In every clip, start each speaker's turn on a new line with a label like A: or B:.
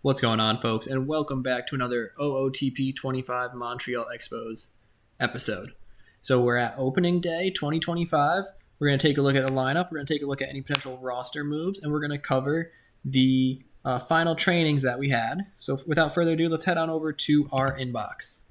A: What's going on, folks, and welcome back to another OOTP 25 Montreal Expos episode. So we're at opening day 2025. We're going to take a look at the lineup. We're going to take a look at any potential roster moves, and we're going to cover the final trainings that we had. So without further ado, let's head on over to our inbox.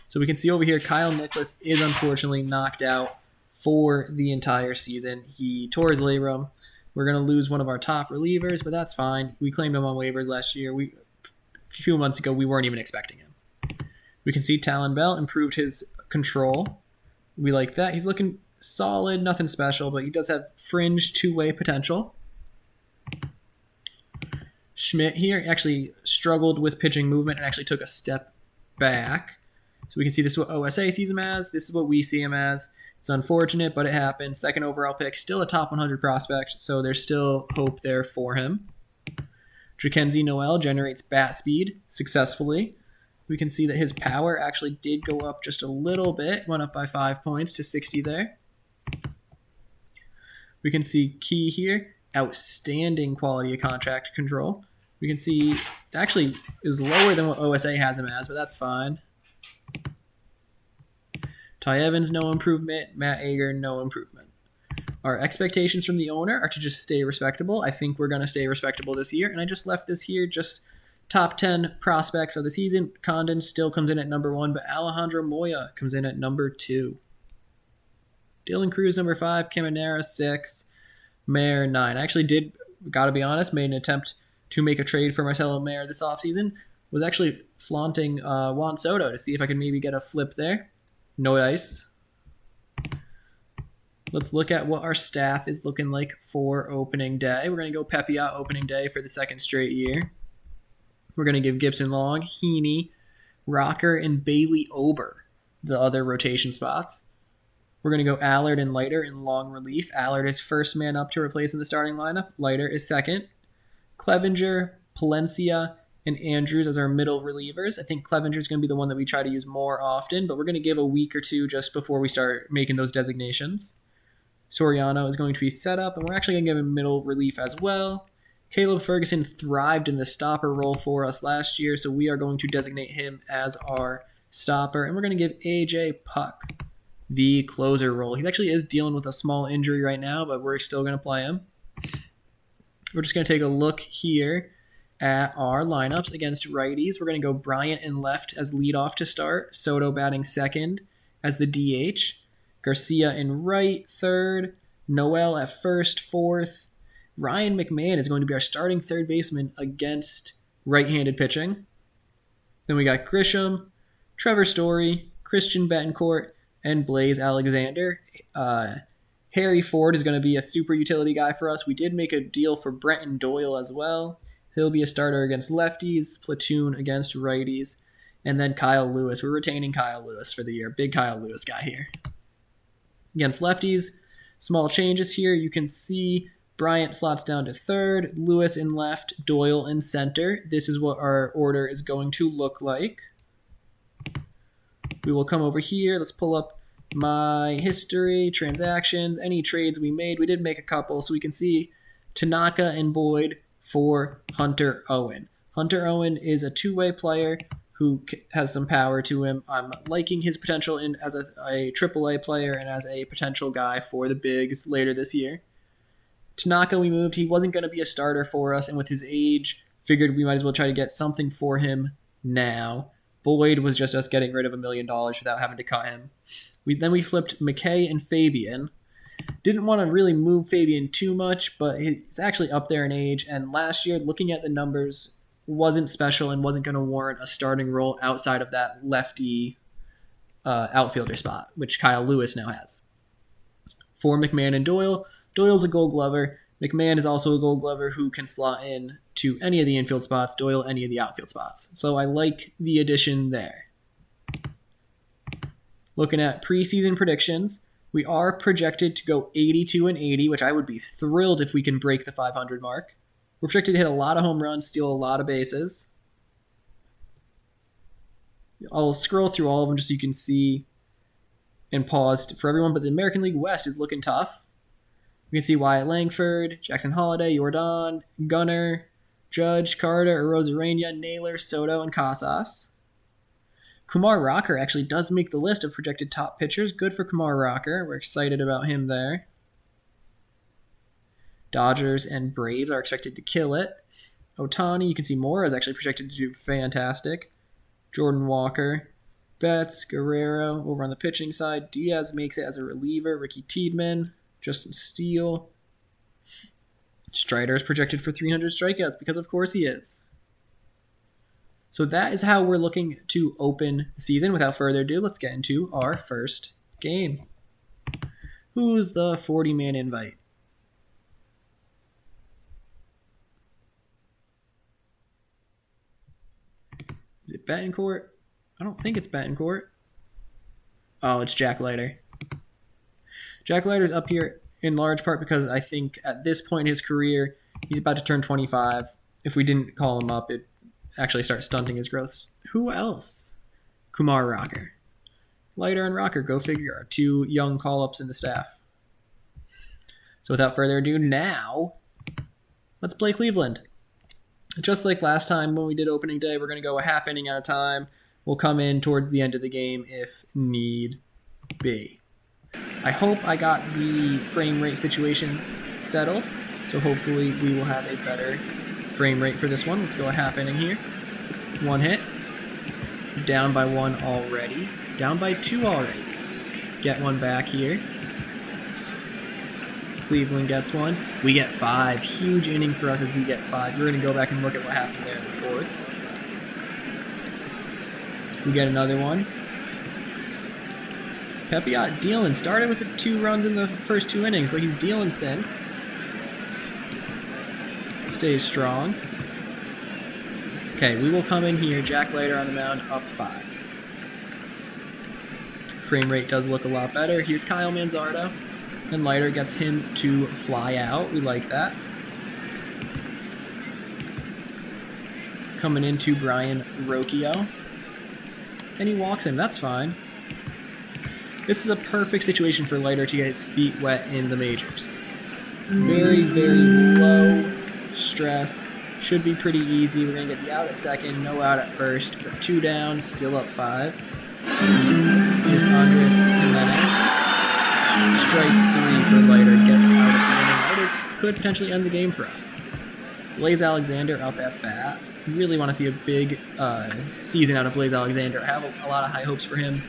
A: So we can see over here, Kyle Nicholas is unfortunately knocked out for the entire season. He tore his labrum. We're going to lose one of our top relievers, but that's fine. We claimed him on waivers last year. A few months ago, we weren't even expecting him. We can see Talon Bell improved his control. We like that. He's looking solid, nothing special, but he does have fringe two-way potential. Schmidt here actually struggled with pitching movement and actually took a step back. So we can see this is what OSA sees him as. This is what we see him as. It's unfortunate, but it happened. Second overall pick, still a top 100 prospect, so there's still hope there for him. Jackenzie Noel generates bat speed successfully. We can see that his power actually did go up just a little bit. Went up by 5 points to 60 there. We can see Key here, outstanding quality of contract control. We can see it actually is lower than what OSA has him as, but that's fine. Ty Evans, no improvement. Matt Ager, no improvement. Our expectations from the owner are to just stay respectable. I think we're going to stay respectable this year, and I just left this here just top 10 prospects of the season. Condon still comes in at number 1, but Alejandro Moya comes in at number 2. Dylan Cruz, number 5. Caminera, 6. Mayer, 9. I actually did, got to be honest, made an attempt to make a trade for Marcelo Mayer this offseason. Was actually flaunting Juan Soto to see if I could maybe get a flip there. No dice. Let's look at what our staff is looking like for opening day. We're going to go Pepiot opening day for the second straight year. We're going to give Gibson Long, Heaney, Rocker, and Bailey Ober the other rotation spots. We're going to go Allard and Leiter in long relief. Allard is first man up to replace in the starting lineup. Leiter is second. Clevenger, Palencia, and Andrews as our middle relievers. I think Clevenger is going to be the one that we try to use more often, but we're going to give a week or two just before we start making those designations. Soriano is going to be set up, and we're actually going to give him middle relief as well. Caleb Ferguson thrived in the stopper role for us last year, so we are going to designate him as our stopper, and we're going to give AJ Puck the closer role. He actually is dealing with a small injury right now, but we're still going to play him. We're just going to take a look here at our lineups against righties. We're going to go Bryant in left as leadoff to start. Soto batting second as the DH. Garcia in right, third. Noel at first, fourth. Ryan McMahon is going to be our starting third baseman against right-handed pitching. Then we got Grisham, Trevor Story, Christian Betancourt, and Blaze Alexander. Harry Ford is going to be a super utility guy for us. We did make a deal for Brenton Doyle as well. He'll be a starter against lefties, platoon against righties, and then Kyle Lewis. We're retaining Kyle Lewis for the year. Big Kyle Lewis guy here. Against lefties, small changes here. You can see Bryant slots down to third, Lewis in left, Doyle in center. This is what our order is going to look like. We will come over here. Let's pull up my history, transactions, any trades we made. We did make a couple, so we can see Tanaka and Boyd for Hunter Owen. Hunter Owen is a two-way player who has some power to him. I'm liking his potential as a AAA player and as a potential guy for the bigs later this year. Tanaka we moved. He wasn't going to be a starter for us, and with his age, figured we might as well try to get something for him now. Boyd was just us getting rid of $1 million without having to cut him. Then we flipped McKay and Fabian. Didn't want to really move Fabian too much, but he's actually up there in age. And last year, looking at the numbers, wasn't special and wasn't going to warrant a starting role outside of that lefty outfielder spot, which Kyle Lewis now has. For McMahon and Doyle, Doyle's a Gold Glover. McMahon is also a Gold Glover who can slot in to any of the infield spots, Doyle any of the outfield spots. So I like the addition there. Looking at preseason predictions, we are projected to go 82-80, which I would be thrilled if we can break the 500 mark. We're projected to hit a lot of home runs, steal a lot of bases. I'll scroll through all of them just so you can see and pause for everyone, but the American League West is looking tough. You can see Wyatt Langford, Jackson Holliday, Jordan, Gunnar, Judge, Carter, Rosarena, Naylor, Soto, and Casas. Kumar Rocker actually does make the list of projected top pitchers. Good for Kumar Rocker. We're excited about him there. Dodgers and Braves are expected to kill it. Ohtani, you can see Mora is actually projected to do fantastic. Jordan Walker, Betts, Guerrero over on the pitching side. Diaz makes it as a reliever. Ricky Tiedemann, Justin Steele. Strider is projected for 300 strikeouts because, of course, he is. So that is how we're looking to open the season. Without further ado, let's get into our first game. Who's the 40-man invite? Is it Betancourt? I don't think it's Betancourt. Oh, it's Jack Leiter. Jack Leiter's up here in large part because I think at this point in his career, he's about to turn 25. If we didn't call him up, it actually starts stunting his growth. Who else? Kumar Rocker. Leiter and Rocker, go figure, are two young call-ups in the staff. So without further ado, now let's play Cleveland. Just like last time when we did opening day, we're going to go a half inning at a time. We'll come in towards the end of the game if need be. I hope I got the frame rate situation settled, so hopefully we will have a better frame rate for this one. Let's go a half inning here. One hit. Down by one already. Down by two already. Get one back here. Cleveland gets one. We get 5. Huge inning for us as we get 5. We're going to go back and look at what happened there in the fourth. We get another one. Pepiot dealing. Started with the 2 runs in the first 2 innings, but he's dealing since. Stays strong. Okay, we will come in here. Jack Leiter on the mound, up 5. Frame rate does look a lot better. Here's Kyle Manzardo. And Leiter gets him to fly out. We like that. Coming into Brian Rocchio. And he walks him. That's fine. This is a perfect situation for Leiter to get his feet wet in the majors. Very, very low stress. Should be pretty easy. We're going to get the out at second, no out at first. But 2 down, still up 5. Here's Andres Jimenez. Strike 3 for Leiter, gets out of the inning. Leiter could potentially end the game for us. Blaze Alexander up at bat. Really want to see a big season out of Blaze Alexander. I have a lot of high hopes for him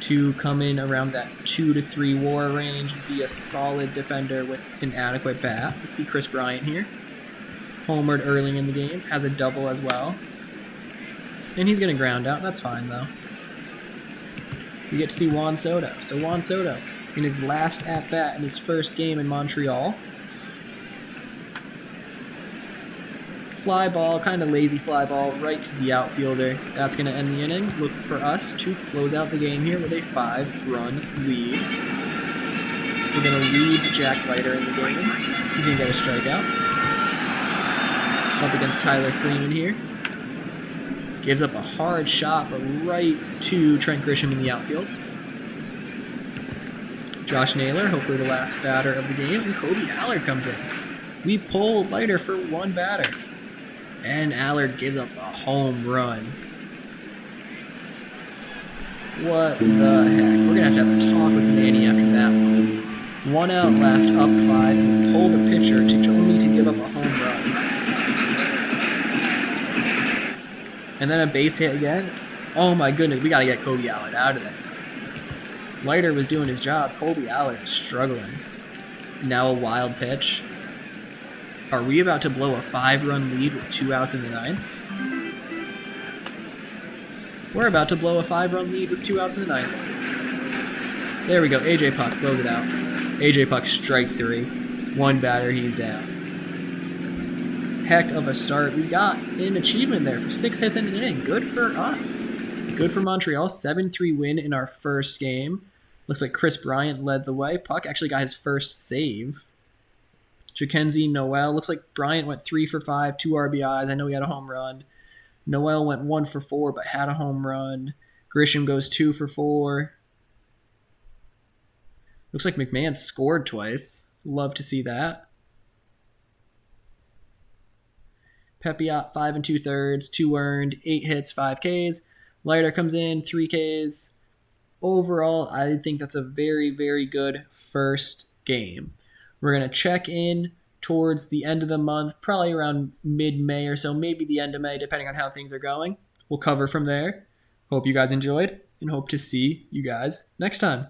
A: to come in around that 2 to 3 WAR range, be a solid defender with an adequate bat. Let's see Chris Bryant here. Homered early in the game, has a double as well. And he's going to ground out. That's fine, though. We get to see Juan Soto. So Juan Soto, in his last at-bat in his first game in Montreal. Fly ball, kind of lazy fly ball, right to the outfielder. That's going to end the inning. Look for us to close out the game here with a 5-run lead. We're going to leave Jack Leiter in the game. He's going to get a strikeout. Up against Tyler Freeman here. Gives up a hard shot, but right to Trent Grisham in the outfield. Josh Naylor, hopefully the last batter of the game, and Kobe Allard comes in. We pull Leiter for 1 batter. And Allard gives up a home run. What the heck? We're going to have a talk with Manny after that one. 1 out left, up 5, and we pull the pitcher to only to give up a home run. And then a base hit again. Oh my goodness, we got to get Kobe Allard out of there. Leiter was doing his job. Kobe Allard is struggling. Now a wild pitch. Are we about to blow a 5-run lead with 2 outs in the 9th? We're about to blow a 5-run lead with 2 outs in the 9th. There we go. AJ Puck, close it out. AJ Puck, strike 3. 1 batter, he's down. Heck of a start. We got an achievement there for 6 hits in an inning. Good for us. Good for Montreal. 7-3 win in our first game. Looks like Chris Bryant led the way. Puck actually got his first save. Jackenzie Noel. Looks like Bryant went 3 for 5, 2 RBIs. I know he had a home run. Noel went 1 for 4, but had a home run. Grisham goes 2 for 4. Looks like McMahon scored twice. Love to see that. Pepiot 5 2/3, 2 earned, 8 hits, 5 Ks. Leiter comes in, 3 Ks. Overall, I think that's a very, very good first game. We're going to check in towards the end of the month, probably around mid-May or so, maybe the end of May, depending on how things are going. We'll cover from there. Hope you guys enjoyed and hope to see you guys next time.